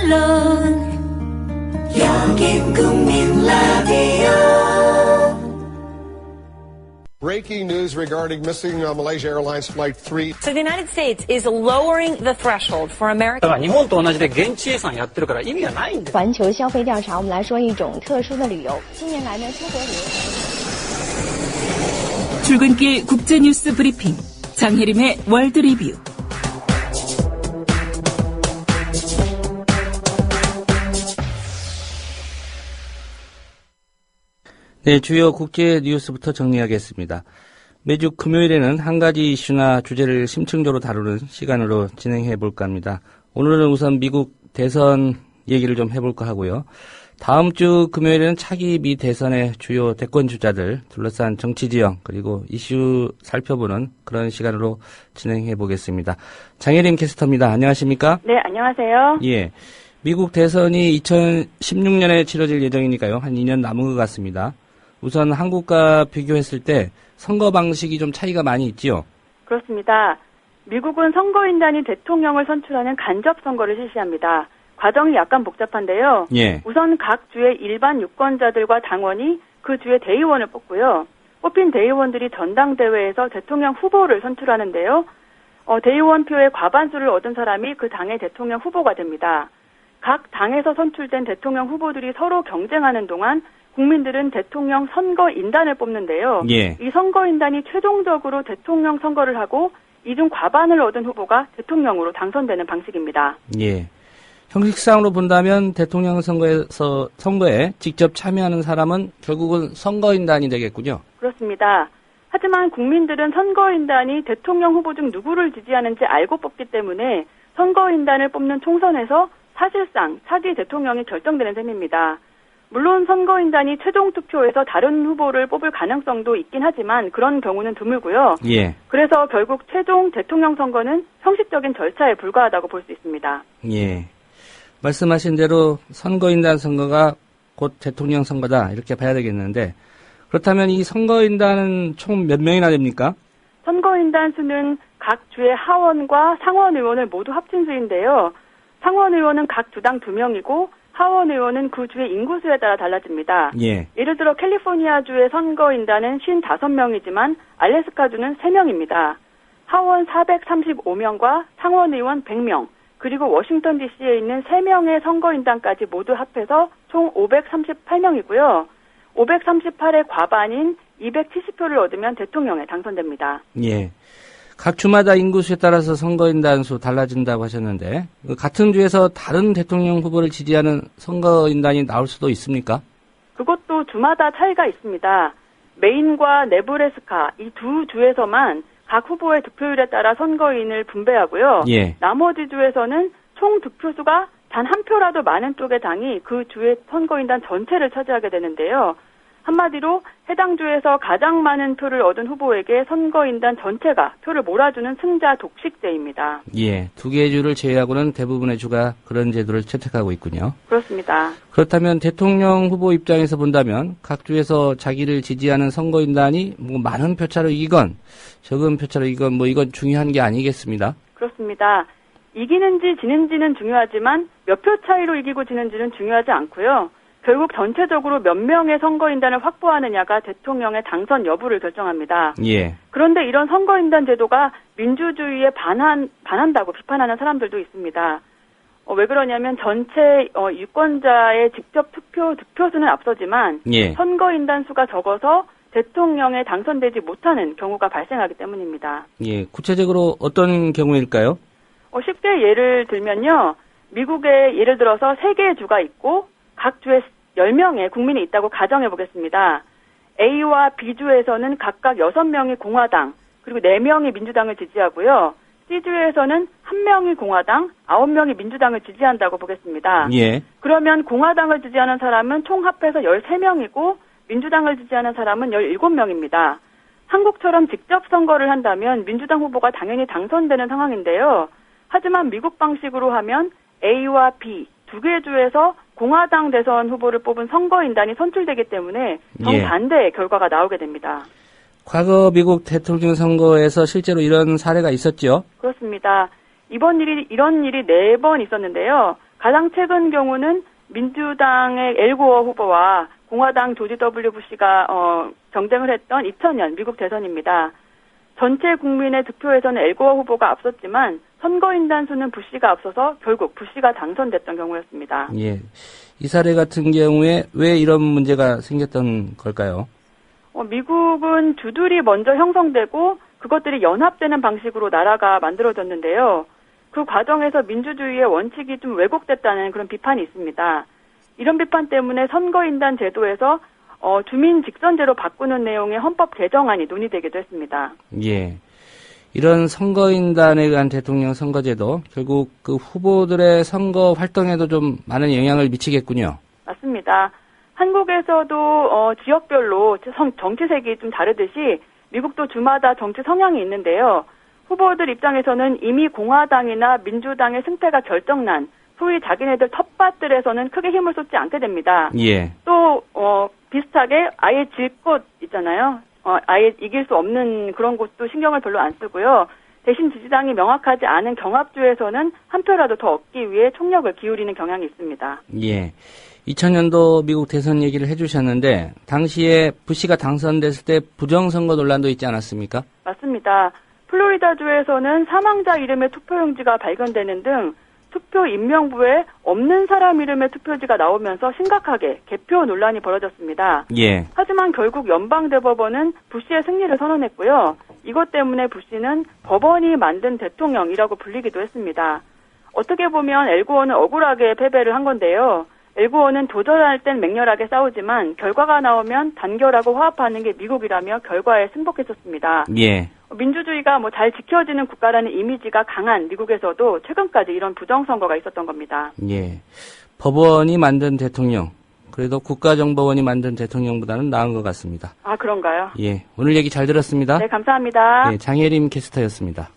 물론 여긴 국민 라디오. Breaking news regarding missing Malaysia Airlines Flight 3. So the United States is lowering the threshold for American. だから日本と同じで現地予算やってるから意味がないんです。环球消费调查，我们来说一种特殊的旅游。近年来呢，出国旅游。 출근길 국제뉴스 브리핑 장혜림의 월드 리뷰. 네, 주요 국제 뉴스부터 정리하겠습니다. 매주 금요일에는 한 가지 이슈나 주제를 심층적으로 다루는 시간으로 진행해 볼까 합니다. 오늘은 우선 미국 대선 얘기를 좀 해볼까 하고요. 다음 주 금요일에는 차기 미 대선의 주요 대권 주자들 둘러싼 정치 지형 그리고 이슈 살펴보는 그런 시간으로 진행해 보겠습니다. 장혜림 캐스터입니다. 안녕하십니까? 네, 안녕하세요. 예, 미국 대선이 2016년에 치러질 예정이니까요. 한 2년 남은 것 같습니다. 우선 한국과 비교했을 때 선거 방식이 좀 차이가 많이 있지요? 그렇습니다. 미국은 선거인단이 대통령을 선출하는 간접 선거를 실시합니다. 과정이 약간 복잡한데요. 예. 우선 각 주의 일반 유권자들과 당원이 그 주의 대의원을 뽑고요. 뽑힌 대의원들이 전당대회에서 대통령 후보를 선출하는데요. 대의원 표의 과반수를 얻은 사람이 그 당의 대통령 후보가 됩니다. 각 당에서 선출된 대통령 후보들이 서로 경쟁하는 동안 국민들은 대통령 선거인단을 뽑는데요. 예. 이 선거인단이 최종적으로 대통령 선거를 하고 이중 과반을 얻은 후보가 대통령으로 당선되는 방식입니다. 예. 형식상으로 본다면 대통령 선거에 직접 참여하는 사람은 결국은 선거인단이 되겠군요. 그렇습니다. 하지만 국민들은 선거인단이 대통령 후보 중 누구를 지지하는지 알고 뽑기 때문에 선거인단을 뽑는 총선에서 사실상 차기 대통령이 결정되는 셈입니다. 물론 선거인단이 최종 투표에서 다른 후보를 뽑을 가능성도 있긴 하지만 그런 경우는 드물고요. 예. 그래서 결국 최종 대통령 선거는 형식적인 절차에 불과하다고 볼 수 있습니다. 예. 말씀하신 대로 선거인단 선거가 곧 대통령 선거다 이렇게 봐야 되겠는데 그렇다면 이 선거인단은 총 몇 명이나 됩니까? 선거인단 수는 각 주의 하원과 상원 의원을 모두 합친 수인데요. 상원 의원은 각 주당 2명이고 하원 의원은 그 주의 인구수에 따라 달라집니다. 예. 예를 들어 캘리포니아주의 선거인단은 55명이지만 알래스카주는 3명입니다. 하원 435명과 상원 의원 100명, 그리고 워싱턴 DC에 있는 3명의 선거인단까지 모두 합해서 총 538명이고요. 538의 과반인 270표를 얻으면 대통령에 당선됩니다. 예. 각 주마다 인구수에 따라서 선거인단 수 달라진다고 하셨는데 같은 주에서 다른 대통령 후보를 지지하는 선거인단이 나올 수도 있습니까? 그것도 주마다 차이가 있습니다. 메인과 네브래스카 이 두 주에서만 각 후보의 득표율에 따라 선거인을 분배하고요. 예. 나머지 주에서는 총 득표수가 단 한 표라도 많은 쪽의 당이 그 주의 선거인단 전체를 차지하게 되는데요. 한마디로 해당 주에서 가장 많은 표를 얻은 후보에게 선거인단 전체가 표를 몰아주는 승자 독식제입니다. 예, 2개의 주를 제외하고는 대부분의 주가 그런 제도를 채택하고 있군요. 그렇습니다. 그렇다면 대통령 후보 입장에서 본다면 각 주에서 자기를 지지하는 선거인단이 많은 표차로 이기건 적은 표차로 이기건 이건 중요한 게 아니겠습니다. 그렇습니다. 이기는지 지는지는 중요하지만 몇 표 차이로 이기고 지는지는 중요하지 않고요. 결국 전체적으로 몇 명의 선거인단을 확보하느냐가 대통령의 당선 여부를 결정합니다. 예. 그런데 이런 선거인단 제도가 민주주의에 반한다고 비판하는 사람들도 있습니다. 왜 그러냐면 전체 유권자의 직접 득표수는 앞서지만 예. 선거인단 수가 적어서 대통령에 당선되지 못하는 경우가 발생하기 때문입니다. 예. 구체적으로 어떤 경우일까요? 쉽게 예를 들면요. 미국에 예를 들어서 3개의 주가 있고 각 주에 10명의 국민이 있다고 가정해 보겠습니다. A와 B주에서는 각각 6명이 공화당, 그리고 4명이 민주당을 지지하고요. C주에서는 1명이 공화당, 9명이 민주당을 지지한다고 보겠습니다. 예. 그러면 공화당을 지지하는 사람은 총 합해서 13명이고 민주당을 지지하는 사람은 17명입니다. 한국처럼 직접 선거를 한다면 민주당 후보가 당연히 당선되는 상황인데요. 하지만 미국 방식으로 하면 A와 B 2개의 주에서 공화당 대선 후보를 뽑은 선거인단이 선출되기 때문에 정반대의 결과가 나오게 됩니다. 과거 미국 대통령 선거에서 실제로 이런 사례가 있었죠? 그렇습니다. 이런 일이 4번 있었는데요. 가장 최근 경우는 민주당의 엘고어 후보와 공화당 조지 W 부시가 경쟁을 했던 2000년 미국 대선입니다. 전체 국민의 득표에서는 엘고어 후보가 앞섰지만 선거인단 수는 부시가 앞서서 결국 부시가 당선됐던 경우였습니다. 예. 이 사례 같은 경우에 왜 이런 문제가 생겼던 걸까요? 미국은 주들이 먼저 형성되고 그것들이 연합되는 방식으로 나라가 만들어졌는데요. 그 과정에서 민주주의의 원칙이 좀 왜곡됐다는 그런 비판이 있습니다. 이런 비판 때문에 선거인단 제도에서 주민 직선제로 바꾸는 내용의 헌법 개정안이 논의되기도 했습니다. 예. 이런 선거인단에 의한 대통령 선거제도 결국 그 후보들의 선거 활동에도 좀 많은 영향을 미치겠군요. 맞습니다. 한국에서도 지역별로 정치색이 좀 다르듯이 미국도 주마다 정치 성향이 있는데요. 후보들 입장에서는 이미 공화당이나 민주당의 승패가 결정난 소위 자기네들 텃밭들에서는 크게 힘을 쏟지 않게 됩니다. 예. 또 비슷하게 아예 질 곳 있잖아요. 아예 이길 수 없는 그런 곳도 신경을 별로 안 쓰고요. 대신 지지당이 명확하지 않은 경합주에서는 한 표라도 더 얻기 위해 총력을 기울이는 경향이 있습니다. 예. 2000년도 미국 대선 얘기를 해주셨는데 당시에 부시가 당선됐을 때 부정선거 논란도 있지 않았습니까? 맞습니다. 플로리다주에서는 사망자 이름의 투표용지가 발견되는 등 투표 임명부에 없는 사람 이름의 투표지가 나오면서 심각하게 개표 논란이 벌어졌습니다. 예. 하지만 결국 연방대법원은 부시의 승리를 선언했고요. 이것 때문에 부시는 법원이 만든 대통령이라고 불리기도 했습니다. 어떻게 보면 엘고어는 억울하게 패배를 한 건데요. 엘고어는 도전할 땐 맹렬하게 싸우지만 결과가 나오면 단결하고 화합하는 게 미국이라며 결과에 승복했었습니다. 예. 민주주의가 잘 지켜지는 국가라는 이미지가 강한 미국에서도 최근까지 이런 부정선거가 있었던 겁니다. 예. 법원이 만든 대통령, 그래도 국가정보원이 만든 대통령보다는 나은 것 같습니다. 아, 그런가요? 예. 오늘 얘기 잘 들었습니다. 네, 감사합니다. 예, 장혜림 캐스터였습니다.